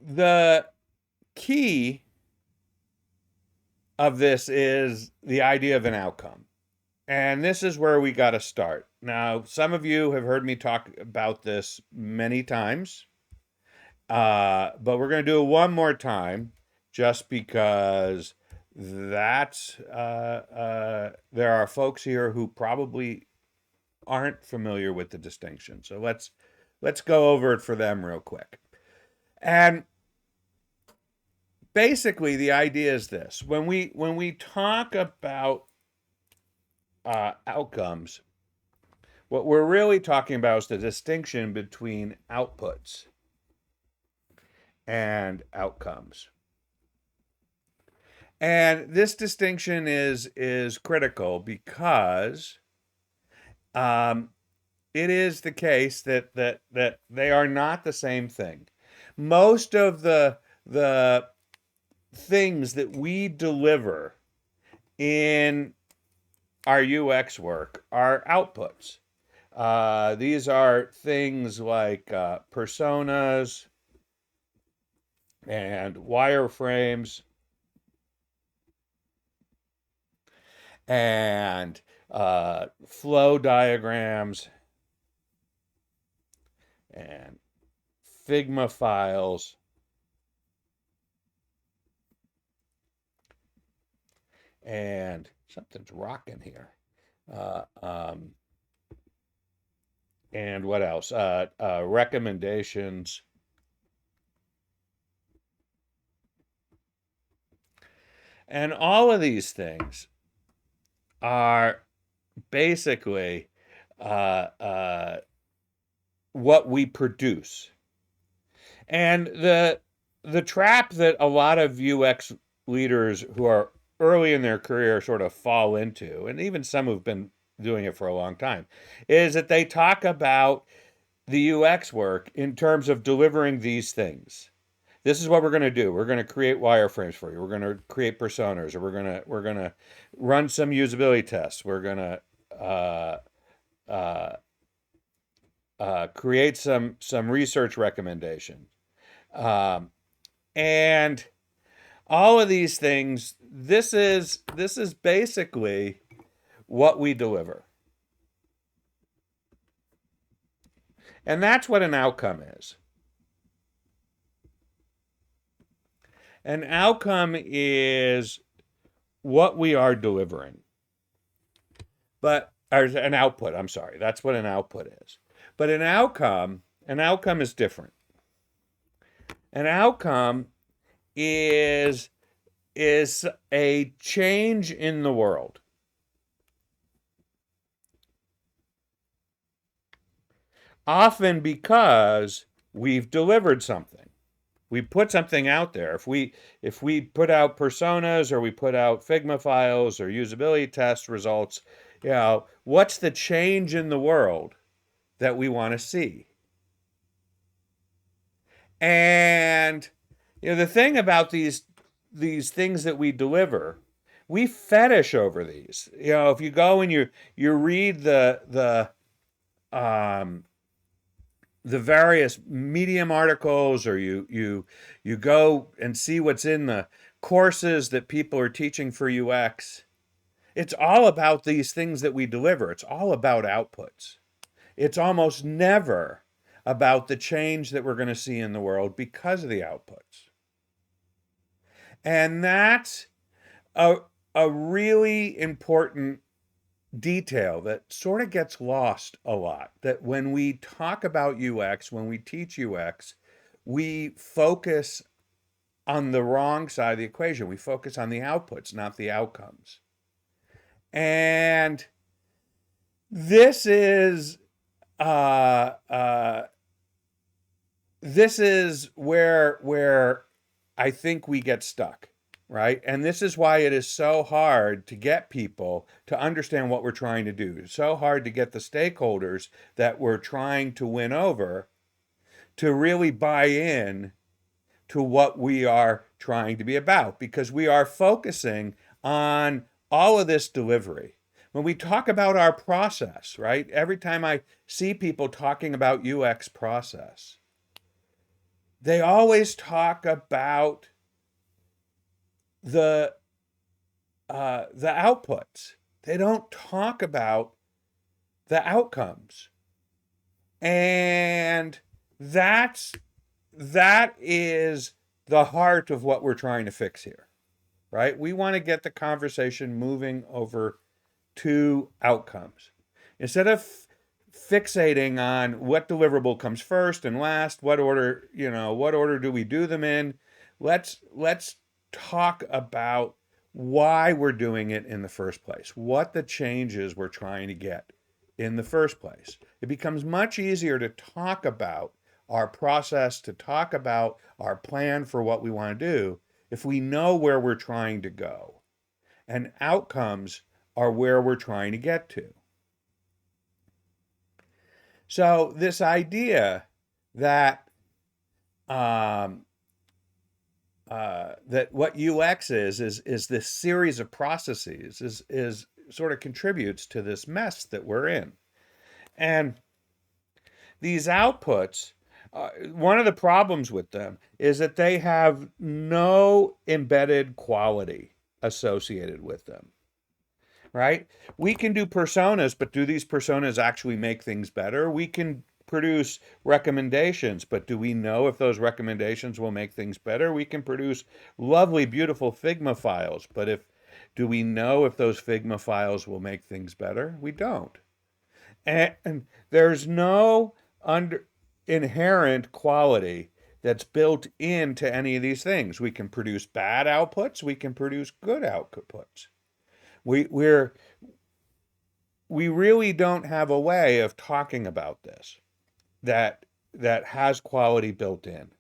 The key of this is the idea of an outcome. And this is where we got to start. Now, some of you have heard me talk about this many times, but we're going to do it one more time just because there are folks here who probably aren't familiar with the distinction. So let's go over it for them real quick. And basically, the idea is this: when we talk about outcomes, what we're really talking about is the distinction between outputs and outcomes. And this distinction is critical because it is the case that they are not the same thing. Most of the things that we deliver in our UX work are outputs. These are things like personas and wireframes and flow diagrams and Figma files and something's rocking here. Uh, um, and what else? Recommendations. And all of these things are basically uh, uh, what we produce. And the trap that a lot of UX leaders who are early in their career sort of fall into, and even some who've been doing it for a long time, is that they talk about the UX work in terms of delivering these things. This is what we're going to do. We're going to create wireframes for you. We're going to create personas, or we're going to run some usability tests. We're going to uh, create some research recommendations, um, and all of these things. This is basically what we deliver, and that's what an outcome is. An outcome is what we are delivering, but or an output. I'm sorry, that's what an output is. But an outcome is different. An outcome is is a change in the world. Often because we've delivered something. We put something out there. If we put out personas or we put out Figma files or usability test results, what's the change in the world that we want to see? And the thing about these things that we deliver, we fetish over these. If you go and you read um, the various Medium articles, or you go and see what's in the courses that people are teaching for UX, it's all about these things that we deliver. It's all about outputs. It's almost never about the change that we're going to see in the world because of the outputs. And that's a, a really important detail that sort of gets lost a lot. That when we talk about UX, when we teach UX, we focus on the wrong side of the equation. We focus on the outputs, not the outcomes. And this is uh, uh, this is where I think we get stuck, right? And this is why it is so hard to get people to understand what we're trying to do. It's so hard to get the stakeholders that we're trying to win over to really buy in to what we are trying to be about, because we are focusing on all of this delivery. When we talk about our process, right? Every time I see people talking about UX process, they always talk about the the outputs. They don't talk about the outcomes. And that is the heart of what we're trying to fix here, right? We want to get the conversation moving over to outcomes. Instead of fixating on what deliverable comes first and last, what order, what order do we do them in? Let's talk about why we're doing it in the first place, what the changes we're trying to get in the first place. It becomes much easier to talk about our process, to talk about our plan for what we want to do, if we know where we're trying to go. And outcomes are where we're trying to get to. So this idea that that what UX is this series of processes is sort of contributes to this mess that we're in. And these outputs, one of the problems with them is that they have no embedded quality associated with them, right? We can do personas, but do these personas actually make things better? We can produce recommendations, but do we know if those recommendations will make things better? We can produce lovely, beautiful Figma files, but do we know if those Figma files will make things better? We don't. And there's no inherent quality that's built into any of these things. We can produce bad outputs, we can produce good outputs. We really don't have a way of talking about this that has quality built in.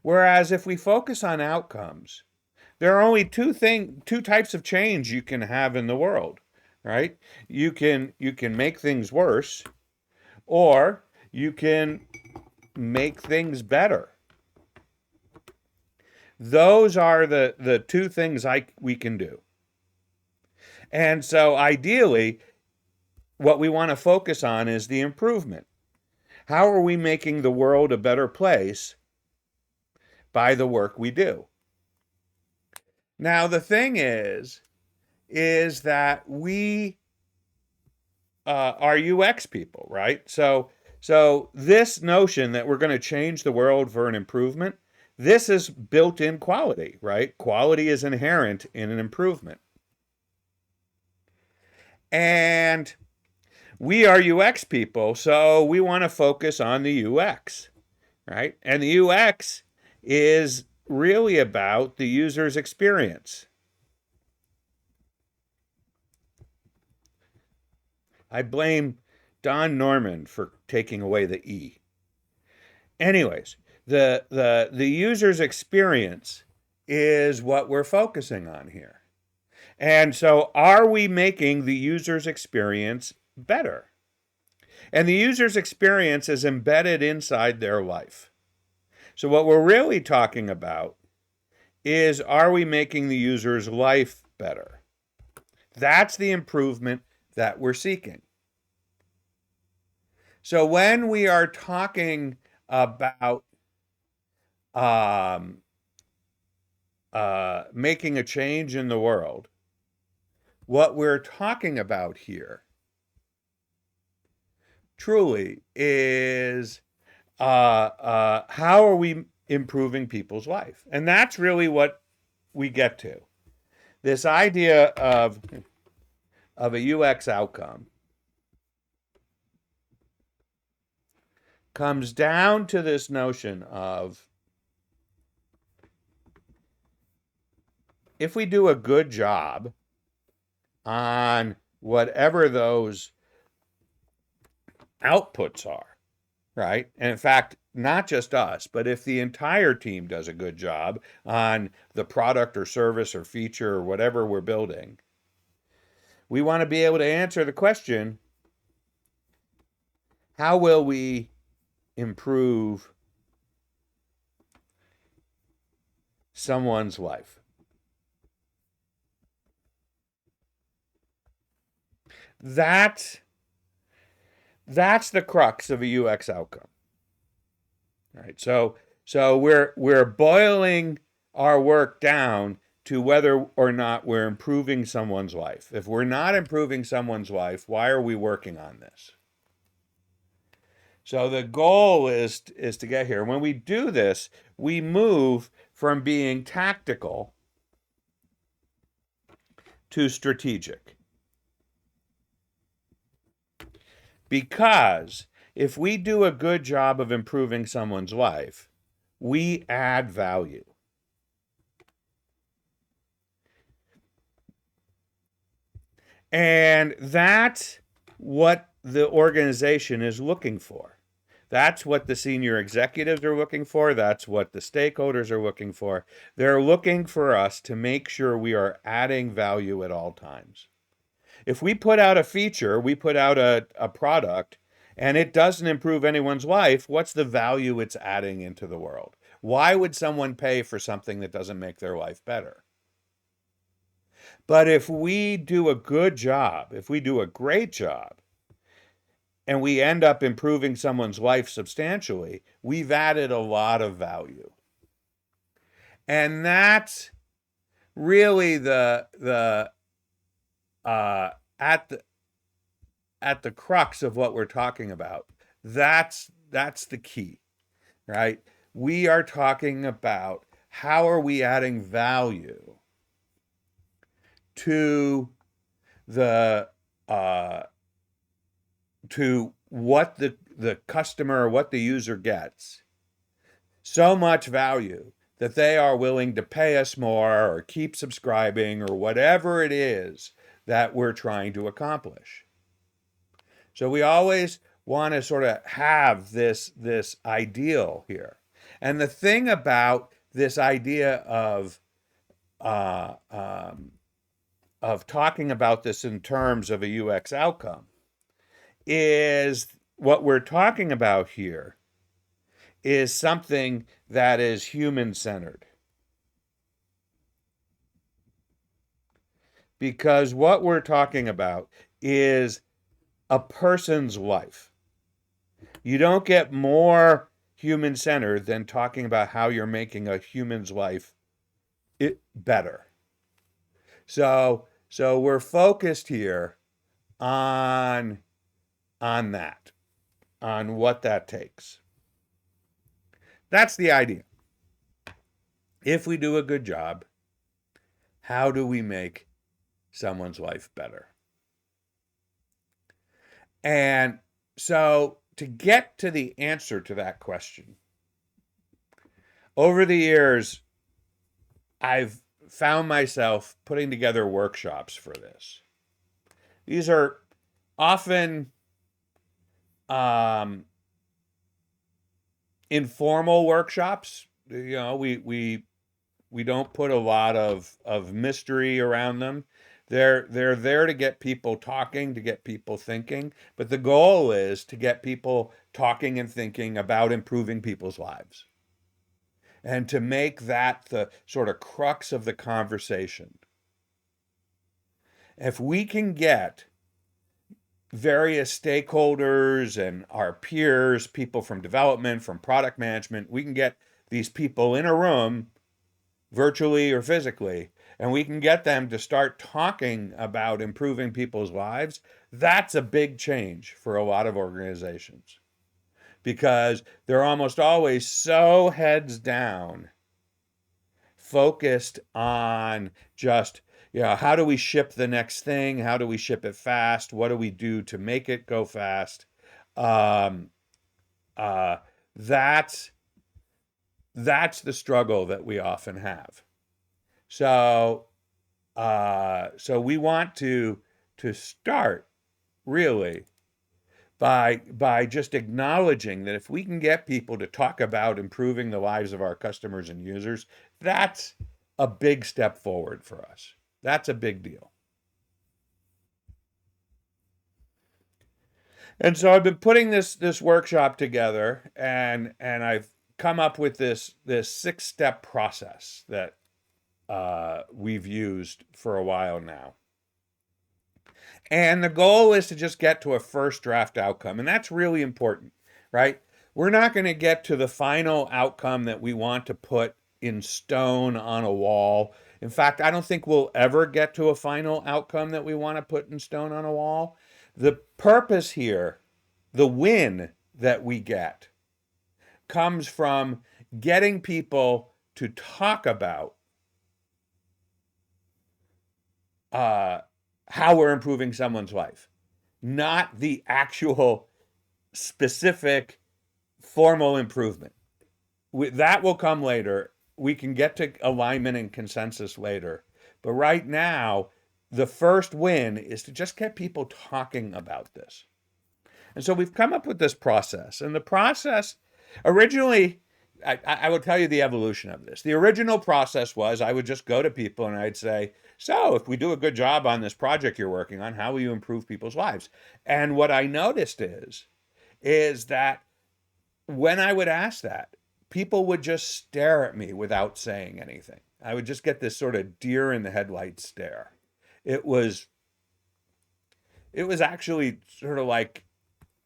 Whereas if we focus on outcomes, there are only two types of change you can have in the world, right? You can make things worse, or you can make things better. Those are the two things we can do. And so ideally, what we want to focus on is the improvement. How are we making the world a better place by the work we do? Now, the thing is that we are UX people, right? So this notion that we're going to change the world for an improvement, this is built-in quality, right? Quality is inherent in an improvement. And we are UX people, so we want to focus on the UX, right? And the UX is really about the user's experience. I blame Don Norman for taking away the E. Anyways, the user's experience is what we're focusing on here. And so are we making the user's experience better? And the user's experience is embedded inside their life. So what we're really talking about is, are we making the user's life better? That's the improvement that we're seeking. So when we are talking about making a change in the world, what we're talking about here truly is how are we improving people's life? And that's really what we get to. This idea of a UX outcome comes down to this notion of, if we do a good job on whatever those outputs are, right? And in fact, not just us, but if the entire team does a good job on the product or service or feature or whatever we're building, we want to be able to answer the question, how will we improve someone's life? That's the crux of a UX outcome. Right? So So we're boiling our work down to whether or not we're improving someone's life. If we're not improving someone's life, why are we working on this? So the goal is to get here. When we do this, we move from being tactical to strategic. Because if we do a good job of improving someone's life, we add value. And that's what the organization is looking for. That's what the senior executives are looking for. That's what the stakeholders are looking for. They're looking for us to make sure we are adding value at all times. If we put out a feature, we put out a product, and it doesn't improve anyone's life, what's the value it's adding into the world? Why would someone pay for something that doesn't make their life better? But if we do a good job, if we do a great job, and we end up improving someone's life substantially, we've added a lot of value. And that's really the at the crux of what we're talking about. That's the key, right? We are talking about how are we adding value to the to what the customer, what the user gets. So much value that they are willing to pay us more or keep subscribing or whatever it is that we're trying to accomplish. So we always want to sort of have this ideal here. And the thing about this idea uh, um, of talking about this in terms of a UX outcome is what we're talking about here is something that is human-centered. Because what we're talking about is a person's life. You don't get more human-centered than talking about how you're making a human's life better. So we're focused here on that, on what that takes. That's the idea. If we do a good job, how do we make someone's life better? And so to get to the answer to that question, over the years, I've found myself putting together workshops for this. These are often informal workshops. You know, we don't put a lot of mystery around them. They're there to get people talking, to get people thinking, but the goal is to get people talking and thinking about improving people's lives. And to make that the sort of crux of the conversation. If we can get various stakeholders and our peers, people from development, from product management, we can get these people in a room, virtually or physically, and we can get them to start talking about improving people's lives. That's a big change for a lot of organizations because they're almost always so heads down, focused on just, how do we ship the next thing? How do we ship it fast? What do we do to make it go fast? Um, uh, that's the struggle that we often have. So we want to start really by just acknowledging that if we can get people to talk about improving the lives of our customers and users, that's a big step forward for us. That's a big deal. And so I've been putting this workshop together, and I've come up with this 6-step process that we've used for a while now. And the goal is to just get to a first draft outcome. And that's really important, right? We're not going to get to the final outcome that we want to put in stone on a wall. In fact, I don't think we'll ever get to a final outcome that we want to put in stone on a wall. The purpose here, the win that we get, comes from getting people to talk about how we're improving someone's life, not the actual specific formal improvement. That will come later. We can get to alignment and consensus later. But right now, the first win is to just get people talking about this. And so we've come up with this process. And the process originally, I will tell you the evolution of this. The original process was I would just go to people and I'd say, so if we do a good job on this project you're working on, how will you improve people's lives? And what I noticed is that when I would ask that, people would just stare at me without saying anything. I would just get this sort of deer in the headlights stare. It was actually sort of like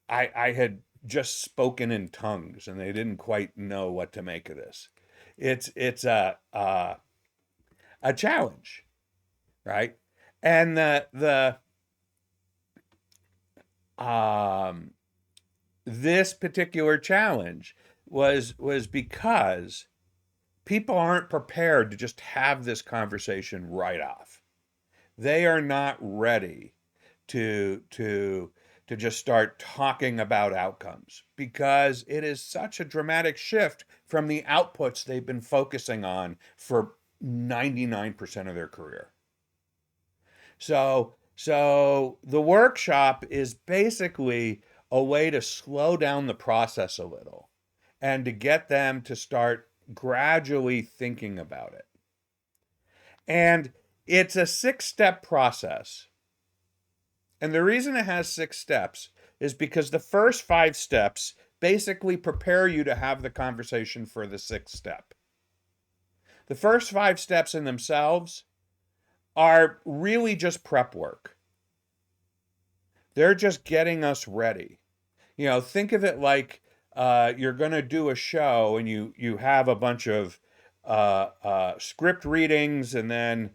I had just spoken in tongues and they didn't quite know what to make of this. It's a challenge, right? And this particular challenge was because people aren't prepared to just have this conversation right off. They are not ready to just start talking about outcomes because it is such a dramatic shift from the outputs they've been focusing on for 99% of their career. So the workshop is basically a way to slow down the process a little and to get them to start gradually thinking about it. And it's a 6-step process. And the reason it has 6 steps is because the first 5 steps basically prepare you to have the conversation for the 6th step. The first 5 steps in themselves are really just prep work. They're just getting us ready. You know, think of it like you're going to do a show and you have a bunch of script readings and then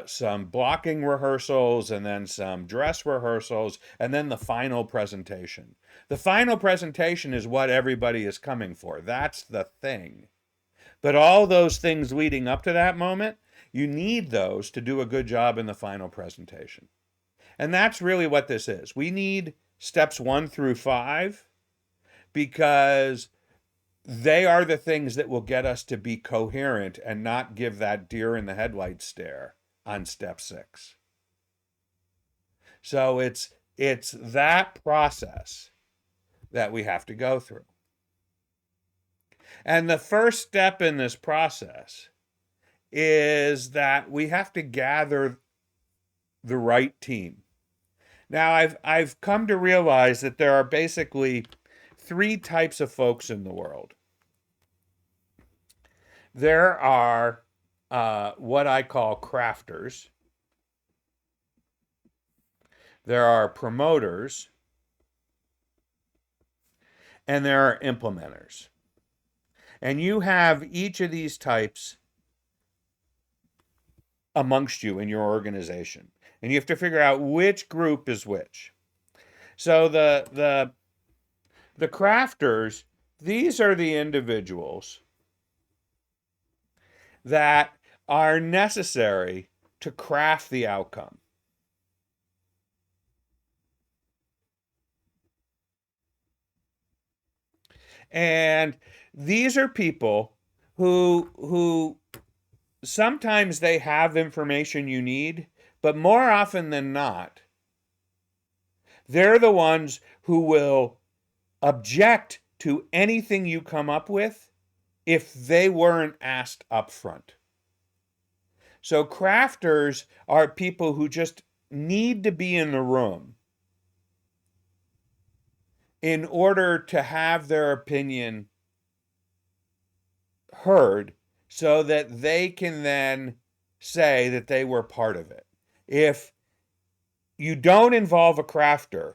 some blocking rehearsals and then some dress rehearsals and then the final presentation. The final presentation is what everybody is coming for. That's the thing. But all those things leading up to that moment, you need those to do a good job in the final presentation. And that's really what this is. We need steps 1 through 5 because they are the things that will get us to be coherent and not give that deer in the headlights stare on step 6. So it's that process that we have to go through. And the first step in this process is that we have to gather the right team. Now, I've come to realize that there are basically 3 types of folks in the world. There are what I call crafters. There are promoters. And there are implementers. And you have each of these types amongst you in your organization. And you have to figure out which group is which. So the crafters, these are the individuals that are necessary to craft the outcome. And these are people who sometimes they have information you need, but more often than not, they're the ones who will object to anything you come up with if they weren't asked up front. So crafters are people who just need to be in the room in order to have their opinion heard so that they can then say that they were part of it. If you don't involve a crafter,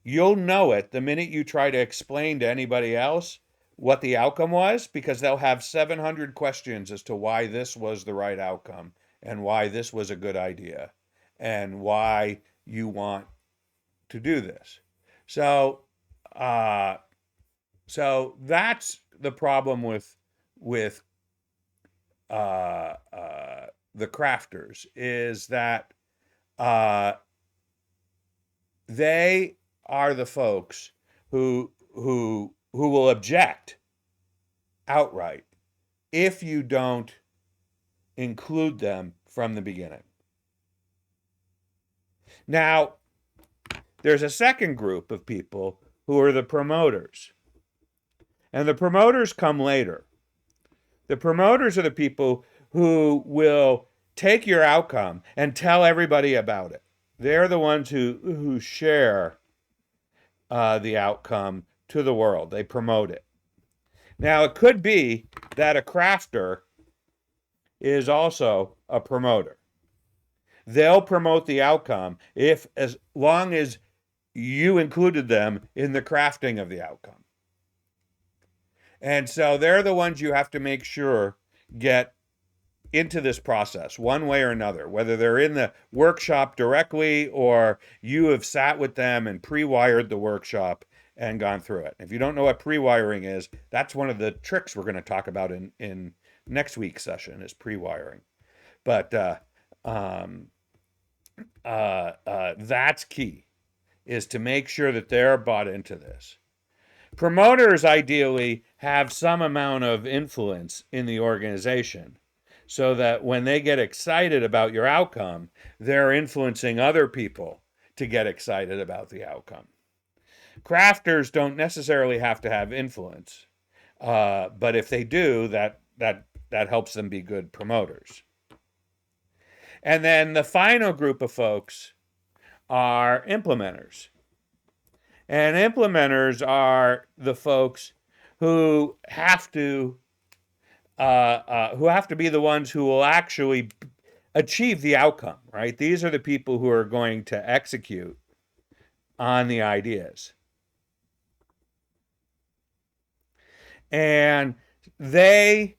you'll know it the minute you try to explain to anybody else what the outcome was, because they'll have 700 questions as to why this was the right outcome and why this was a good idea and why you want to do this. So, uh, so that's the problem with the crafters, is that uh, they are the folks who will object outright if you don't include them from the beginning. Now, there's a second group of people who are the promoters. And the promoters come later. The promoters are the people who will take your outcome and tell everybody about it. They're the ones who share the outcome to the world. They promote it. Now, it could be that a crafter is also a promoter. They'll promote the outcome as long as you included them in the crafting of the outcome. And so they're the ones you have to make sure get into this process one way or another, whether they're in the workshop directly or you have sat with them and pre-wired the workshop and gone through it. If you don't know what pre-wiring is, that's one of the tricks we're going to talk about in next week's session, is pre-wiring. But that's key, is to make sure that they're bought into this. Promoters ideally have some amount of influence in the organization, so that when they get excited about your outcome, they're influencing other people to get excited about the outcome. Crafters don't necessarily have to have influence, but if they do, that helps them be good promoters. And then the final group of folks are implementers. And implementers are the folks who have to be the ones who will actually achieve the outcome, right? These are the people who are going to execute on the ideas. And they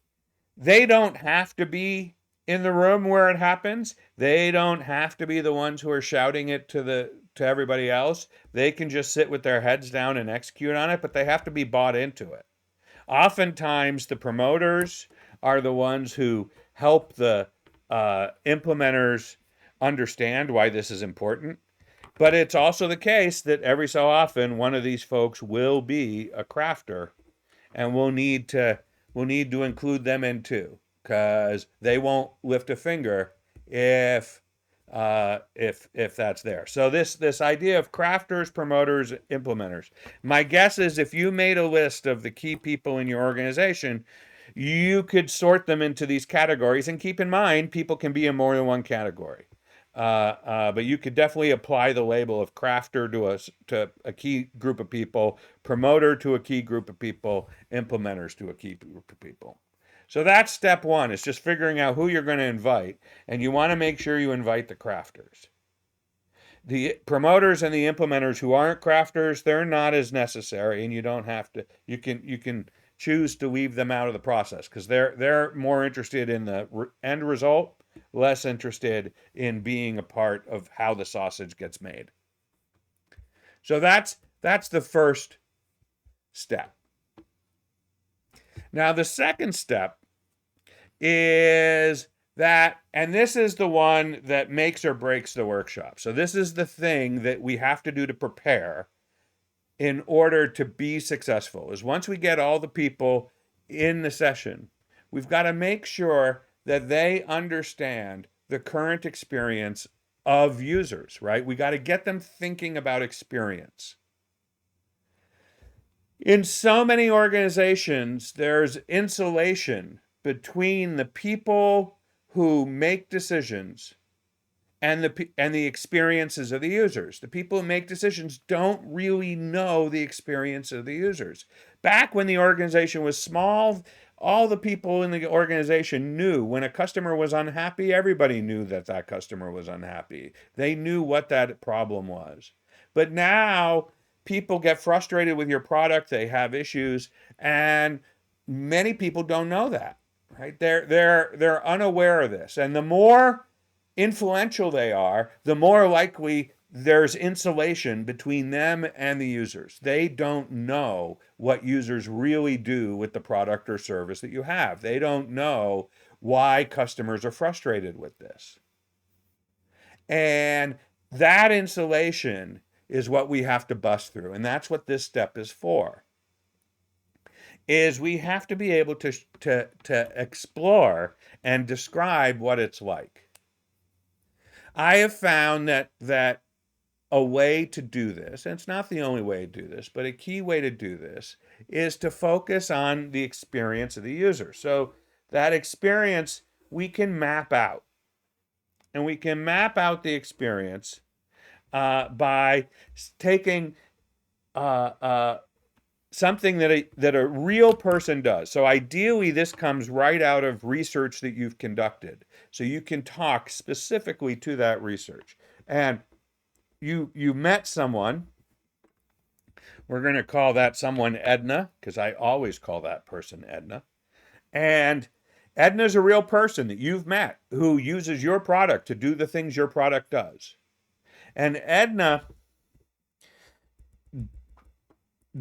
don't have to be in the room where it happens. They don't have to be the ones who are shouting it to everybody else. They can just sit with their heads down and execute on it, but they have to be bought into it. Oftentimes, the promoters are the ones who help the implementers understand why this is important. But it's also the case that every so often, one of these folks will be a crafter, and we'll need to include them in too, because they won't lift a finger if that's there. So this idea of crafters, promoters, implementers. My guess is if you made a list of the key people in your organization, you could sort them into these categories. And keep in mind, people can be in more than one category. But you could definitely apply the label of crafter to a key group of people, promoter to a key group of people, implementers to a key group of people. So that's step one, is just figuring out who you're going to invite, and you want to make sure you invite the crafters. The promoters and the implementers who aren't crafters, they're not as necessary, and you don't have to. You can choose to leave them out of the process, because they're more interested in the end result, less interested in being a part of how the sausage gets made. So that's the first step. Now, the second step is that, and this is the one that makes or breaks the workshop. So this is the thing that we have to do to prepare in order to be successful, is once we get all the people in the session, we've got to make sure that they understand the current experience of users, right? We got to get them thinking about experience. In so many organizations, there's insulation between the people who make decisions and the experiences of the users. The people who make decisions don't really know the experience of the users. Back when the organization was small, all the people in the organization knew when a customer was unhappy. Everybody knew that customer was unhappy. They knew what that problem was. But now people get frustrated with your product, they have issues, and many people don't know that, right? They're unaware of this. And the more influential they are, the more likely there's insulation between them and the users. They don't know what users really do with the product or service that you have. They don't know why customers are frustrated with this. And that insulation is what we have to bust through. And that's what this step is for. Is we have to be able to explore and describe what it's like. I have found that a way to do this, and it's not the only way to do this, but a key way to do this is to focus on the experience of the user. So that experience we can map out. And we can map out the experience by taking something that a real person does. So ideally, this comes right out of research that you've conducted. So you can talk specifically to that research. And you met someone. We're going to call that someone Edna, because I always call that person Edna. And Edna's a real person that you've met who uses your product to do the things your product does. And Edna,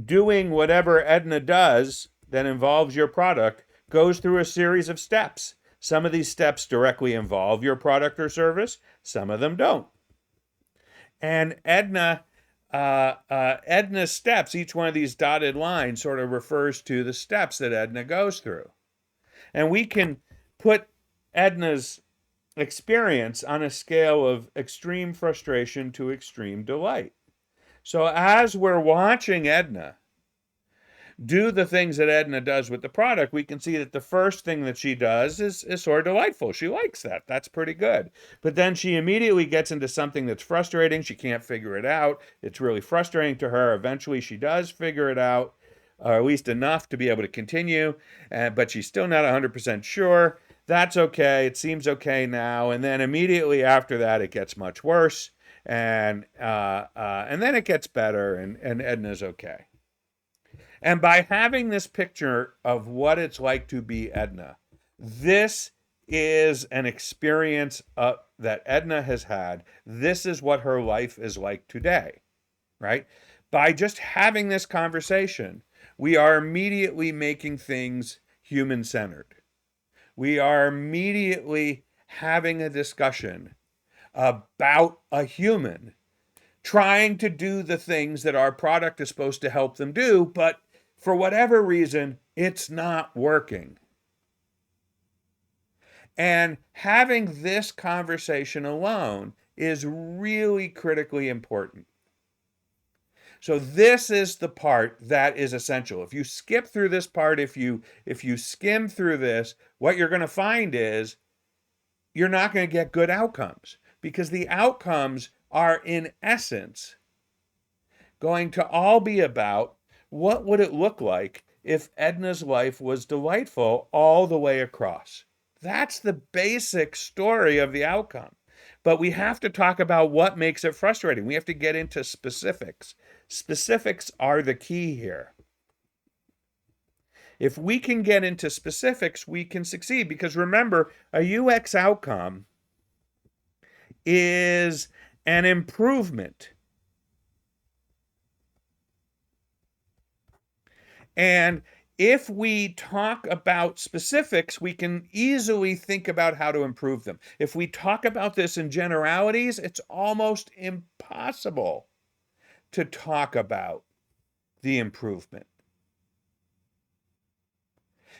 doing whatever Edna does that involves your product, goes through a series of steps. Some of these steps directly involve your product or service, some of them don't. And Edna's steps, each one of these dotted lines sort of refers to the steps that Edna goes through. And we can put Edna's experience on a scale of extreme frustration to extreme delight. So as we're watching Edna do the things that Edna does with the product, we can see that the first thing that she does is sort of delightful. She likes that. That's pretty good. But then she immediately gets into something that's frustrating. She can't figure it out. It's really frustrating to her. Eventually, she does figure it out, or at least enough to be able to continue, but she's still not 100% sure. That's okay. It seems okay now. And then immediately after that, it gets much worse. And then it gets better, and Edna's okay. And by having this picture of what it's like to be Edna, this is an experience that Edna has had. This is what her life is like today, right? By just having this conversation, we are immediately making things human-centered. We are immediately having a discussion about a human trying to do the things that our product is supposed to help them do, but for whatever reason, it's not working. And having this conversation alone is really critically important. So this is the part that is essential. If you skip through this part, if you skim through this, what you're going to find is you're not going to get good outcomes, because the outcomes are in essence going to all be about what would it look like if Edna's life was delightful all the way across. That's the basic story of the outcome. But we have to talk about what makes it frustrating. We have to get into specifics. Specifics are the key here. If we can get into specifics, we can succeed. Because remember, a UX outcome is an improvement. And if we talk about specifics, we can easily think about how to improve them. If we talk about this in generalities, it's almost impossible to talk about the improvement.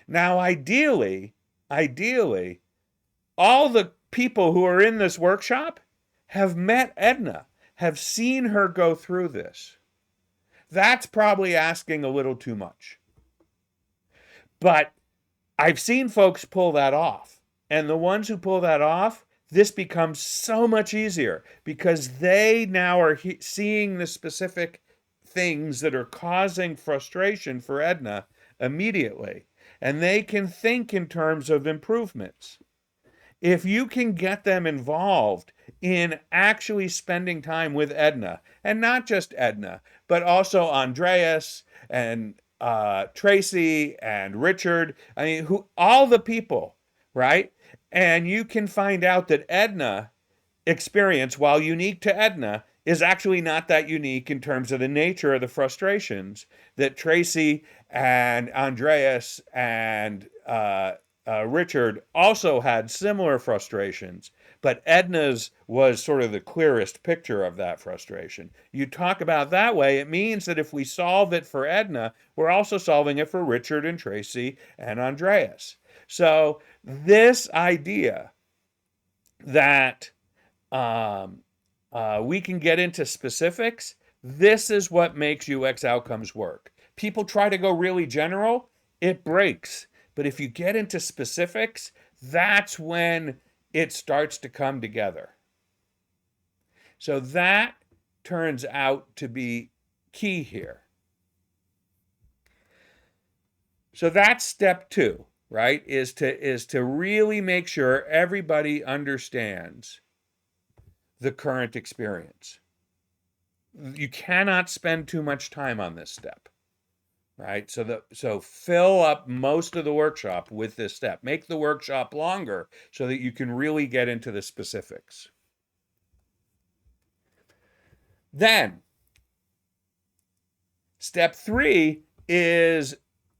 Now, ideally, all the people who are in this workshop have met Edna, have seen her go through this. That's probably asking a little too much. But I've seen folks pull that off. And the ones who pull that off, this becomes so much easier because they now are seeing the specific things that are causing frustration for Edna immediately. And they can think in terms of improvements. if you can get them involved in actually spending time with Edna, and not just Edna, but also Andreas and Tracy and Richard, I mean, who all the people, right? And you can find out that Edna experience, while unique to Edna, is actually not that unique in terms of the nature of the frustrations that Tracy and Andreas and Richard also had similar frustrations, but Edna's was sort of the clearest picture of that frustration. You talk about that way, it means that if we solve it for Edna, we're also solving it for Richard and Tracy and Andreas. So this idea that we can get into specifics, this is what makes UX outcomes work. People try to go really general, it breaks. But if you get into specifics, that's when it starts to come together. So that turns out to be key here. So that's step 2, right? Is to really make sure everybody understands the current experience. You cannot spend too much time on this step. Right? So fill up most of the workshop with this step. Make the workshop longer so that you can really get into the specifics. Then, step 3 is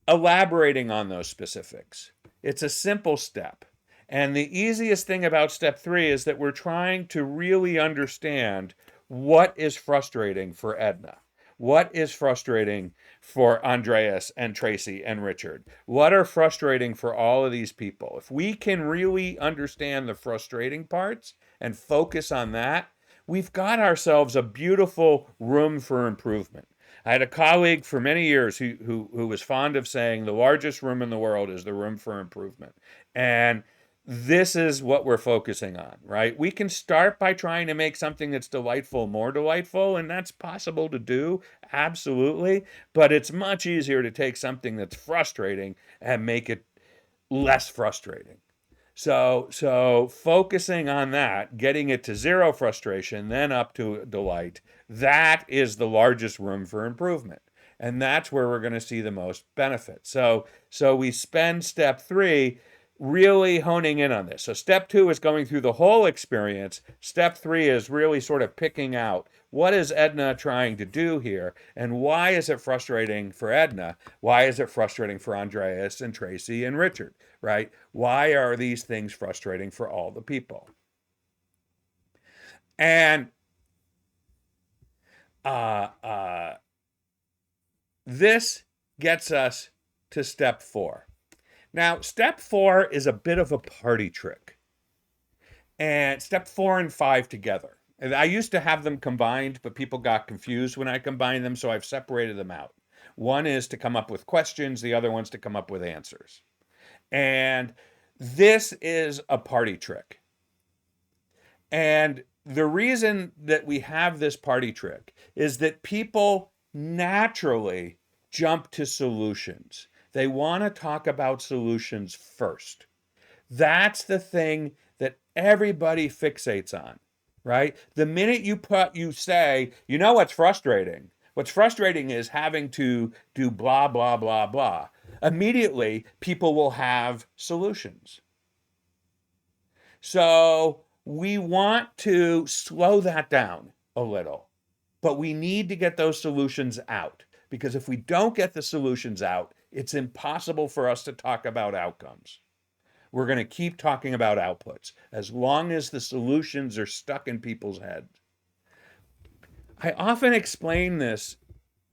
elaborating on those specifics. It's a simple step. And the easiest thing about step 3 is that we're trying to really understand what is frustrating for Edna. What is frustrating for Andreas and Tracy and Richard? What are frustrating for all of these people? If we can really understand the frustrating parts and focus on that, we've got ourselves a beautiful room for improvement. I had a colleague for many years who was fond of saying the largest room in the world is the room for improvement. And this is what we're focusing on, right? We can start by trying to make something that's delightful more delightful, and that's possible to do, absolutely. But it's much easier to take something that's frustrating and make it less frustrating. So focusing on that, getting it to 0 frustration, then up to delight, that is the largest room for improvement. And that's where we're going to see the most benefit. So we spend step 3 really honing in on this. So step 2 is going through the whole experience. Step 3 is really sort of picking out what is Edna trying to do here, and why is it frustrating for Edna? Why is it frustrating for Andreas and Tracy and Richard, right? Why are these things frustrating for all the people? And this gets us to step 4. Now, step 4 is a bit of a party trick. And step 4 and 5 together. And I used to have them combined, but people got confused when I combined them, so I've separated them out. One is to come up with questions, the other one's to come up with answers. And this is a party trick. And the reason that we have this party trick is that people naturally jump to solutions. They want to talk about solutions first. That's the thing that everybody fixates on, right? The minute you say, you know what's frustrating? What's frustrating is having to do blah, blah, blah, blah. Immediately, people will have solutions. So we want to slow that down a little, but we need to get those solutions out, because if we don't get the solutions out, it's impossible for us to talk about outcomes. We're going to keep talking about outputs as long as the solutions are stuck in people's heads. I often explain this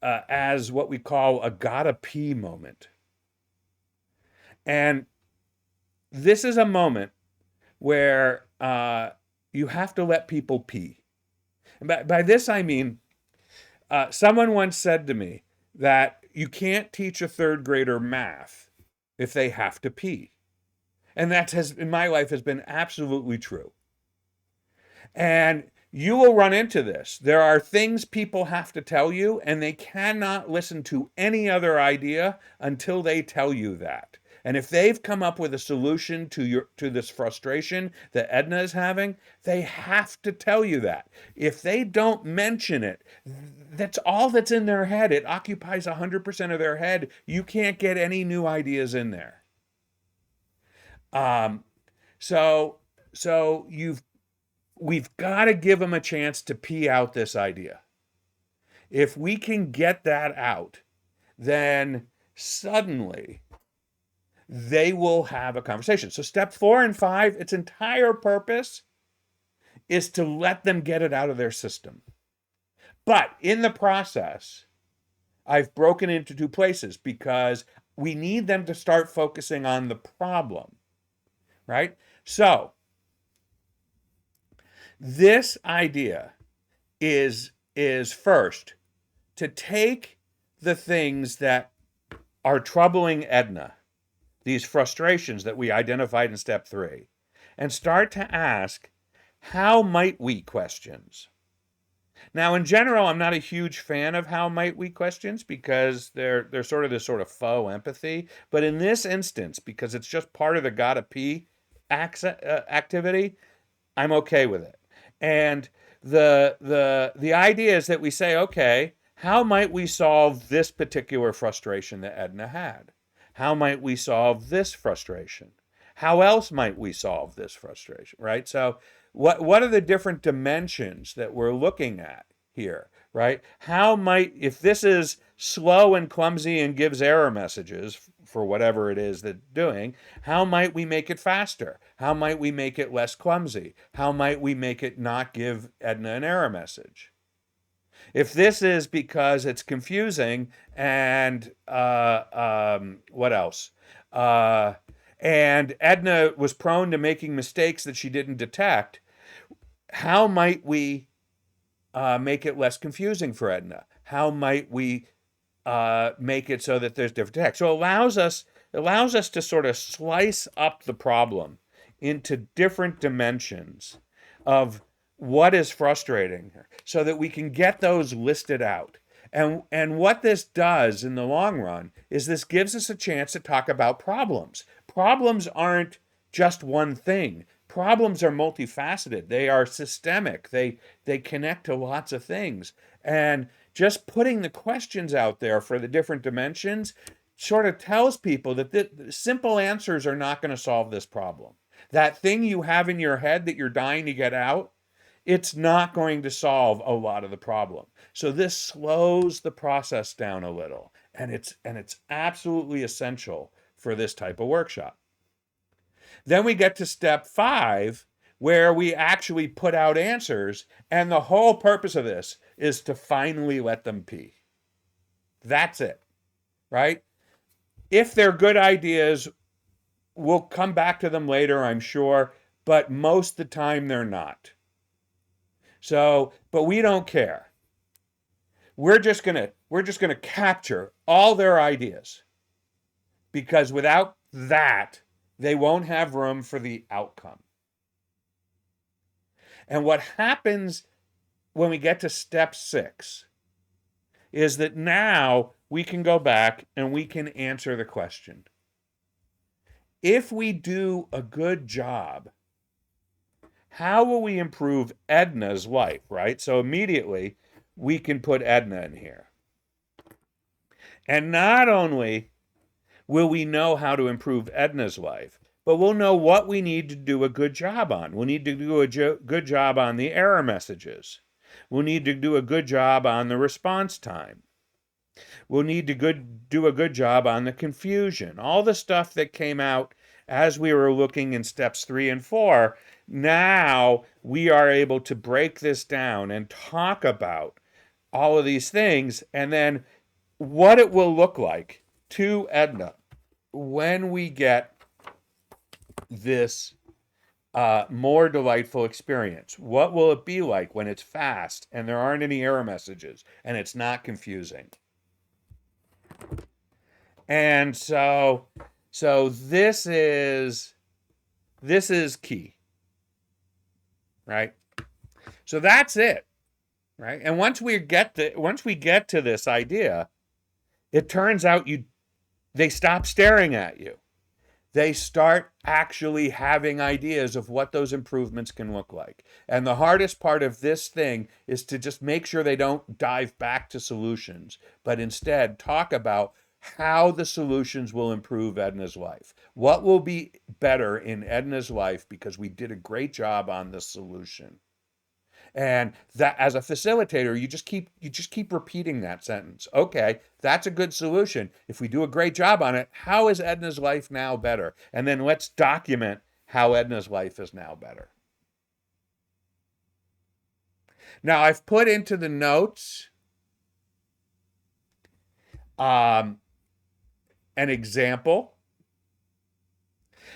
as what we call a gotta pee moment. And this is a moment where you have to let people pee. And by this I mean, someone once said to me that you can't teach a 3rd grader math if they have to pee. And that has, in my life, has been absolutely true. And you will run into this. There are things people have to tell you, and they cannot listen to any other idea until they tell you that. And if they've come up with a solution to this frustration that Edna is having, they have to tell you that. If they don't mention it, that's all that's in their head. It occupies 100% of their head. You can't get any new ideas in there. So we've got to give them a chance to pee out this idea. If we can get that out, then suddenly they will have a conversation. So step 4 and 5, its entire purpose is to let them get it out of their system. But in the process, I've broken into 2 places because we need them to start focusing on the problem, right? So this idea is first to take the things that are troubling Edna, these frustrations that we identified in step 3, and start to ask, how might we questions? Now, in general, I'm not a huge fan of how might we questions because they're sort of this sort of faux empathy. But in this instance, because it's just part of the gotta pee activity, I'm okay with it. And the idea is that we say, okay, how might we solve this particular frustration that Edna had? How might we solve this frustration? How else might we solve this frustration, right? So what are the different dimensions that we're looking at here, right? How might, if this is slow and clumsy and gives error messages for whatever it is that's doing, how might we make it faster? How might we make it less clumsy? How might we make it not give Edna an error message? If this is because it's confusing and what else? And Edna was prone to making mistakes that she didn't detect, how might we make it less confusing for Edna? How might we make it so that there's different text? So it allows us to sort of slice up the problem into different dimensions of what is frustrating her so that we can get those listed out. And what this does in the long run is this gives us a chance to talk about problems. Problems aren't just one thing. Problems are multifaceted. They are systemic. They connect to lots of things. And just putting the questions out there for the different dimensions sort of tells people that the simple answers are not going to solve this problem. That thing you have in your head that you're dying to get out, it's not going to solve a lot of the problem. So this slows the process down a little, and it's absolutely essential for this type of workshop. Then we get to step 5, where we actually put out answers, and the whole purpose of this is to finally let them pee. That's it, right? If they're good ideas, we'll come back to them later, I'm sure, but most of the time they're not. So, but we don't care. We're just gonna capture all their ideas, because without that, they won't have room for the outcome. And what happens when we get to step 6 is that now we can go back and we can answer the question. If we do a good job, how will we improve Edna's life, right? So immediately we can put Edna in here. And not only will we know how to improve Edna's life, but we'll know what we need to do a good job on. We'll need to do a good job on the error messages. We'll need to do a good job on the response time. We'll need to do a good job on the confusion. All the stuff that came out as we were looking in steps 3 and 4, now we are able to break this down and talk about all of these things, and then what it will look like to Edna when we get this more delightful experience. What will it be like when it's fast and there aren't any error messages and it's not confusing? And so this is key, right? So that's it, right? And once we get to this idea, it turns out they stop staring at you. they start actually having ideas of what those improvements can look like. And the hardest part of this thing is to just make sure they don't dive back to solutions, but instead talk about how the solutions will improve Edna's life. What will be better in Edna's life because we did a great job on the solution. And that, as a facilitator, you just keep repeating that sentence. Okay, that's a good solution. If we do a great job on it, how is Edna's life now better? And then let's document how Edna's life is now better. Now, I've put into the notes um, an example,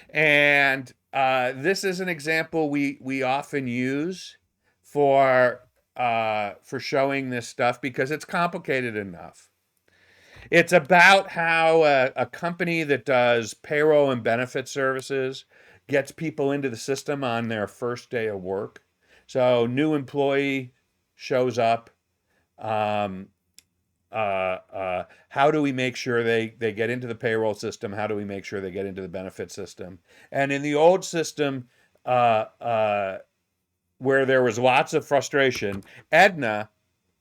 and this is an example we often use for showing this stuff because it's complicated enough. It's about how a company that does payroll and benefit services gets people into the system on their first day of work. So, new employee shows up. Um, how do we make sure they get into the payroll system? How do we make sure they get into the benefit system? And in the old system, uh, uh, where there was lots of frustration, Edna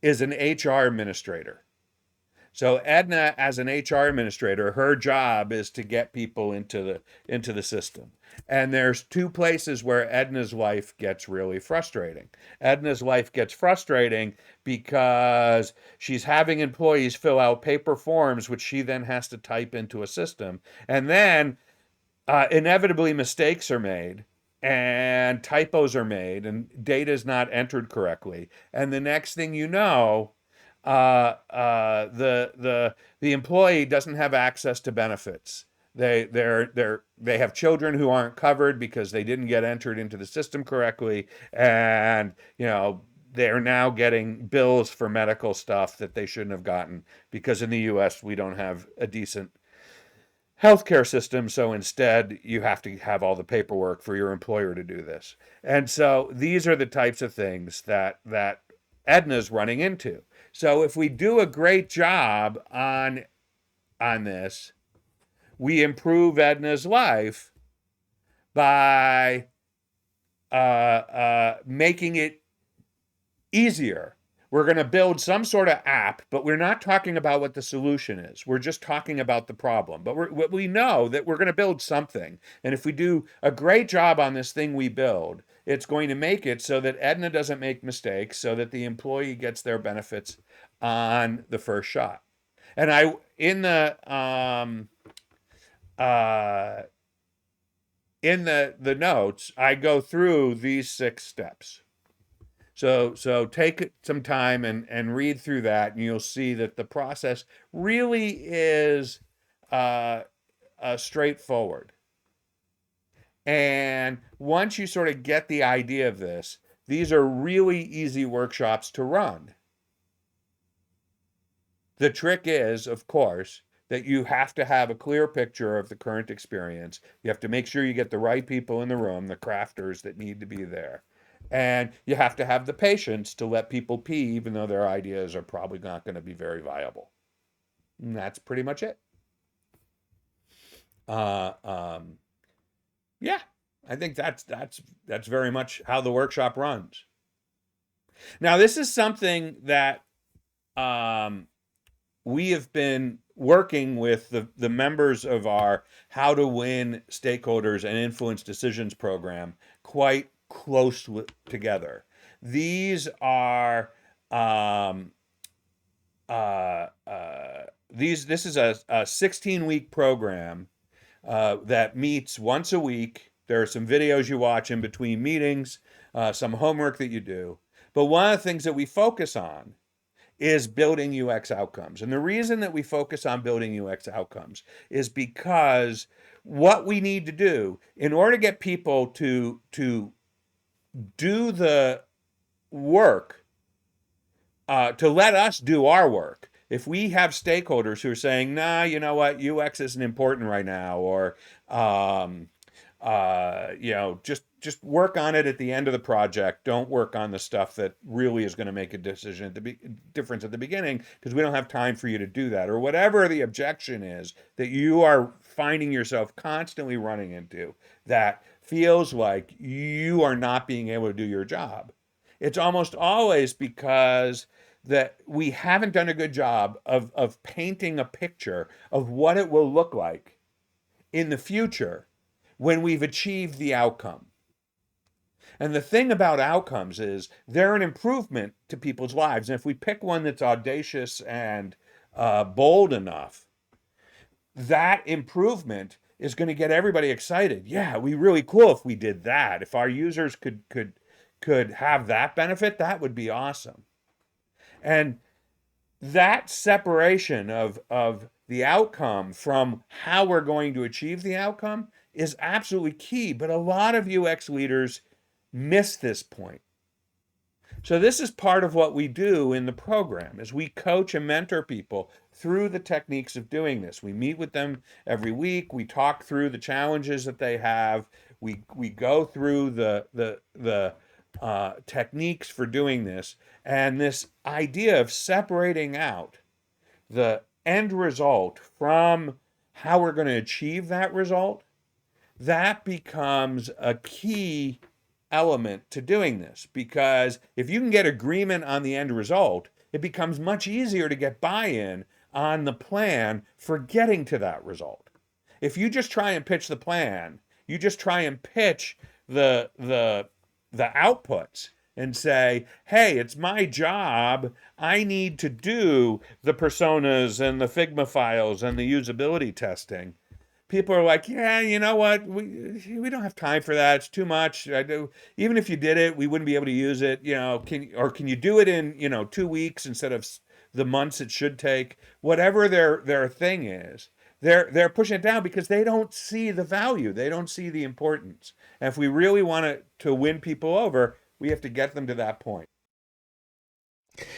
is an HR administrator. So Edna, as an HR administrator, her job is to get people into the system. And there's two places where Edna's life gets really frustrating. Edna's life gets frustrating because she's having employees fill out paper forms, which she then has to type into a system. And then inevitably mistakes are made and typos are made and data is not entered correctly. And the next thing you know, the employee doesn't have access to benefits. They have children who aren't covered because they didn't get entered into the system correctly, and they're now getting bills for medical stuff that they shouldn't have gotten because in the U.S. we don't have a decent healthcare system. So instead, you have to have all the paperwork for your employer to do this. And so these are the types of things that Edna's running into. So if we do a great job on this, we improve Edna's life by making it easier. We're going to build some sort of app, but we're not talking about what the solution is. We're just talking about the problem. But we know that we're going to build something. And if we do a great job on this thing we build, it's going to make it so that Edna doesn't make mistakes, so that the employee gets their benefits on the first shot. And in the notes, I go through these 6 steps. So take some time and read through that, and you'll see that the process really is straightforward. And once you sort of get the idea of this, these are really easy workshops to run. The trick is, of course, that you have to have a clear picture of the current experience. You have to make sure you get the right people in the room, the crafters that need to be there. And you have to have the patience to let people pee, even though their ideas are probably not going to be very viable. And that's pretty much it. Uh, um, yeah, I think that's very much how the workshop runs. Now, this is something that we have been working with the members of our How to Win Stakeholders and Influence Decisions program quite close together. These are this is a 16-week program that meets once a week. There are some videos you watch in between meetings, some homework that you do. But one of the things that we focus on is building UX outcomes. And the reason that we focus on building UX outcomes is because what we need to do in order to get people to do the work, to let us do our work. If we have stakeholders who are saying, nah, you know what, UX isn't important right now, or just work on it at the end of the project. Don't work on the stuff that really is going to make a difference at the beginning because we don't have time for you to do that, or whatever the objection is that you are finding yourself constantly running into that feels like you are not being able to do your job, it's almost always because that we haven't done a good job of painting a picture of what it will look like in the future when we've achieved the outcome. And the thing about outcomes is they're an improvement to people's lives. And if we pick one that's audacious and bold enough, that improvement is going to get everybody excited. Yeah, we really cool if we did that. If our users could have that benefit, that would be awesome. And that separation of the outcome from how we're going to achieve the outcome is absolutely key. But a lot of UX leaders miss this point. So this is part of what we do in the program is we coach and mentor people through the techniques of doing this. We meet with them every week. We talk through the challenges that they have. We go through the techniques for doing this, and this idea of separating out the end result from how we're going to achieve that result, that becomes a key element to doing this, because if you can get agreement on the end result, it becomes much easier to get buy-in on the plan for getting to that result. If you just try and pitch the plan, you just try and pitch the outputs and say, hey, it's my job, I need to do the personas and the Figma files and the usability testing, people are like, yeah, you know what? We don't have time for that. It's too much. Even if you did it, we wouldn't be able to use it. Can you do it in 2 weeks instead of the months it should take? Whatever their thing is, they're pushing it down because they don't see the value. They don't see the importance. And if we really want to win people over, we have to get them to that point.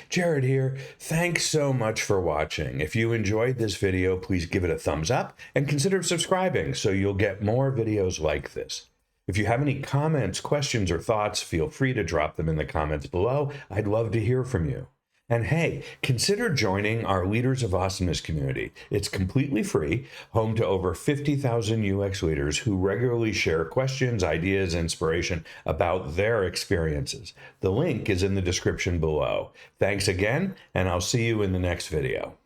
Jared here. Thanks so much for watching. If you enjoyed this video, please give it a thumbs up and consider subscribing so you'll get more videos like this. If you have any comments, questions, or thoughts, feel free to drop them in the comments below. I'd love to hear from you. And hey, consider joining our Leaders of Awesomeness community. It's completely free, home to over 50,000 UX leaders who regularly share questions, ideas, inspiration about their experiences. The link is in the description below. Thanks again, and I'll see you in the next video.